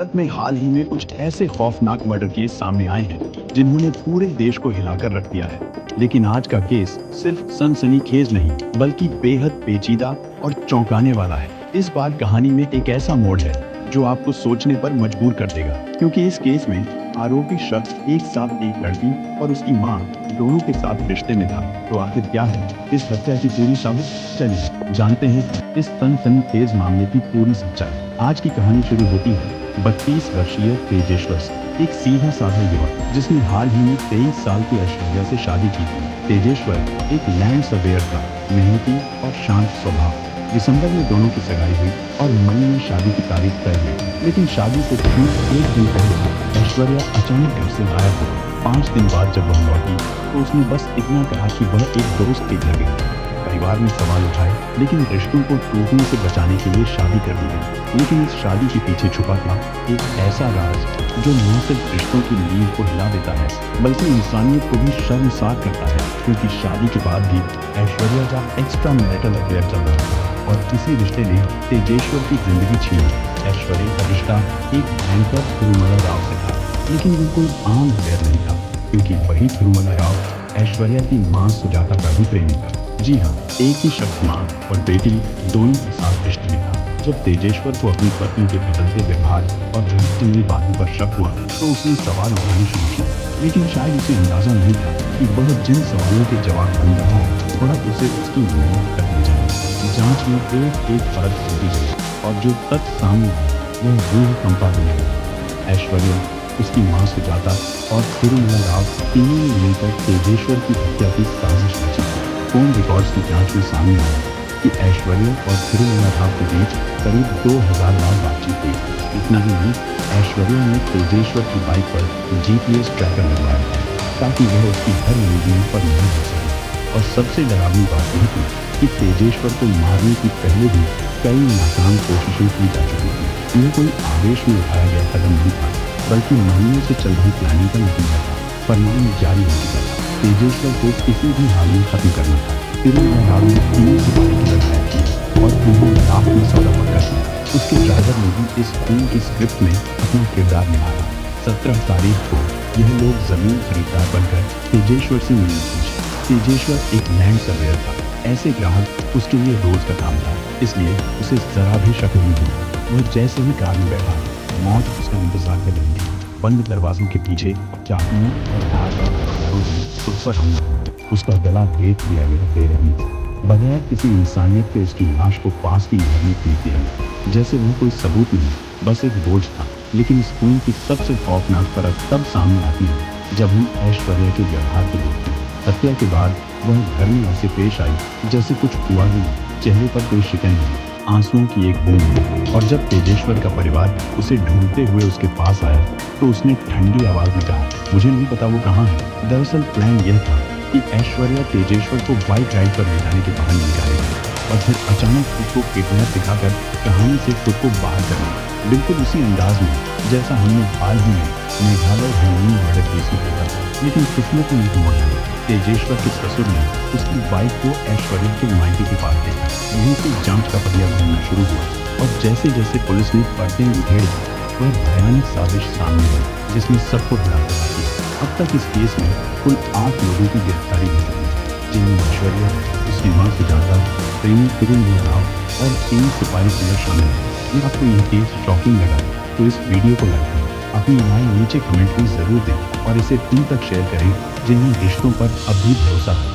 भारत में हाल ही में कुछ ऐसे खौफनाक मर्डर केस सामने आए हैं जिन्होंने पूरे देश को हिलाकर रख दिया है। लेकिन आज का केस सिर्फ सनसनीखेज नहीं बल्कि बेहद पेचीदा और चौंकाने वाला है। इस बार कहानी में एक ऐसा मोड़ है जो आपको सोचने पर मजबूर कर देगा, क्योंकि इस केस में आरोपी शख्स एक साथ एक लड़की और उसकी मां दोनों के साथ रिश्ते में था। तो आखिर क्या है इस हत्या की पूरी साजिश? चलिए जानते हैं इस सनसनीखेज मामले की पूरी सच्चाई। आज की कहानी शुरू होती है 32 वर्षीय तेजेश्वर से, एक सीधा साधा युवक जिसने हाल ही में 23 साल की ऐश्वर्या से शादी की थी। तेजेश्वर एक लैंड सर्वेयर था, मेहनती और शांत स्वभाव। दिसंबर में दोनों की सगाई हुई और मई में शादी की तारीख तय हुई। लेकिन शादी से ठीक एक दिन पहले ऐश्वर्या अचानक घर से गायब हो गई। 5 दिन बाद जब वह लौटी तो उसने बस इतना कहा कि वह एक दोस्त के घर गई। परिवार ने सवाल उठाए, लेकिन रिश्तों को टूटने से बचाने के लिए शादी कर दी गई। लेकिन इस शादी के पीछे छुपा था एक ऐसा राज जो न सिर्फ रिश्तों की नींव को हिला देता है बल्कि इंसानियत को भी शर्मसार करता है। क्योंकि शादी के बाद भी ऐश्वर्या का एक्स्ट्रा मैरिटल अफेयर चल रहा था और किसी रिश्ते ने तेजेश्वर की जिंदगी छीनी। ऐश्वर्या का रिश्ता एक भयंकर तिरुमला राव से था, लेकिन वो कोई आम अफेयर नहीं था, क्योंकि वही तिरुमला राव ऐश्वर्या की मां सुजाता का भी प्रेमी था। जी हाँ, एक ही शख्स मां और बेटी दोनों के साथ रिश्ते में था। जब तेजेश्वर को अपनी पत्नी के बदलते व्यवहार और रहस्यमयी बातों पर शक हुआ तो उसने सवाल उठाने शुरू किए। लेकिन शायद उसे अंदाजा नहीं था कि वह जिन सवालों के जवाब ढूंढ रहा है थोड़ा उसे उसकी मौत करनी चाहिए। जांच में एक परत खोदी गई और जो तथ्य सामने आए वह रूह कंपा देने लगा। ऐश्वर्या, उसकी मां सुजाता और तिरुमला राव तीनों ने मिलकर तेजेश्वर की हत्या की साजिश रची। फोन रिकॉर्ड्स की जांच में सामने आया कि ऐश्वर्या और तिरुमला राव के बीच करीब 2000 बार बातचीत हुई। इतना ही नहीं, ऐश्वर्या ने तेजेश्वर की बाइक पर GPS ट्रैकर लगवाया था ताकि वह उसकी हर मूवमेंट पर नजर रख सके। और सबसे डरावनी बात यह थी कि तेजेश्वर को मारने की पहले भी कई नाकाम कोशिशें की जा चुकी थी। यह कोई आवेश में उठाया गया कदम नहीं था, बल्कि महीनों से चल रही प्लानिंग का नतीजा था। परिणाम जारी हो चुका था। तेजेश्वर को किसी भी हाल में खत्म करना था। तिरुमला राव ने 3 सिपाही की लगाया थी और उन्हें रात में सौदा पक्का किया। उसके ड्राइवर ने भी इस फिल्म की स्क्रिप्ट में अपना किरदार निभाया। 17 तारीख को यह लोग जमीन खरीदार बनकर तेजेश्वर से मिलने पहुंचे। तेजेश्वर एक लैंड सर्वेयर था। ऐसे ग्राहक उसके लिए रोज का काम था, इसलिए उसे जरा भी शक नहीं हुआ। वह जैसे ही कार में बैठा, मौत उसका इंतजार कर रही थी। बंद दरवाजों के पीछे चाकुओं और धारदार हथियारों से उस पर हमला। उसका गला भेद दिया गया बेरहमी। बगैर किसी इंसानियत के उसकी लाश को पास की नहर में फेंक दिया, जैसे वो कोई सबूत नहीं, बस एक बोझ था। लेकिन इस खून की सबसे खौफनाक परत तब सामने आती है जब हम ऐश्वर्या के व्यवहार को देखते हैं। हत्या के बाद वह घर में ऐसे पेश आई जैसे कुछ हुआ ही नहीं। चेहरे पर कोई शिकन नहीं, आंसुओं की एक बूंद। और जब तेजेश्वर का परिवार उसे ढूंढते हुए उसके पास आया तो उसने ठंडी आवाज में कहा, मुझे नहीं पता वो कहाँ है। दरअसल प्लान यह था कि ऐश्वर्या तेजेश्वर को बाइक राइड पर ले जाने के बहाने निकालेगी और फिर अचानक उसको किडनैप दिखाकर कहानी से खुद को बाहर करना, बिल्कुल उसी अंदाज में जैसा हमने हाल ही में मेघालय हनीमून मर्डर केस में देखा था। लेकिन किस्मत में एक मोड़ आई। तेजेश्वर के ससुर ने उसकी बाइक को ऐश्वर्या के मायके के पास देखा। यहीं से जांच का पहिया घूमना शुरू हुआ और जैसे जैसे पुलिस ने पर्दे उधेड़े वह भयानक साजिश सामने आई जिसने सबको हिलाकर रख दिया। अब तक इस केस में कुल 8 लोगों की गिरफ्तारी हो चुकी है, जिनमें ऐश्वर्या, उसकी मां सुजाता, प्रेमी तिरुमला राव और 3 सिपाही प्लेयर शामिल हैं। यदि आपको यह केस शॉकिंग लगा तो इस वीडियो को लाइक करें, अपनी राय नीचे कमेंट में जरूर दें और इसे उन तक शेयर करें जिन्हें रिश्तों पर अब भी भरोसा है।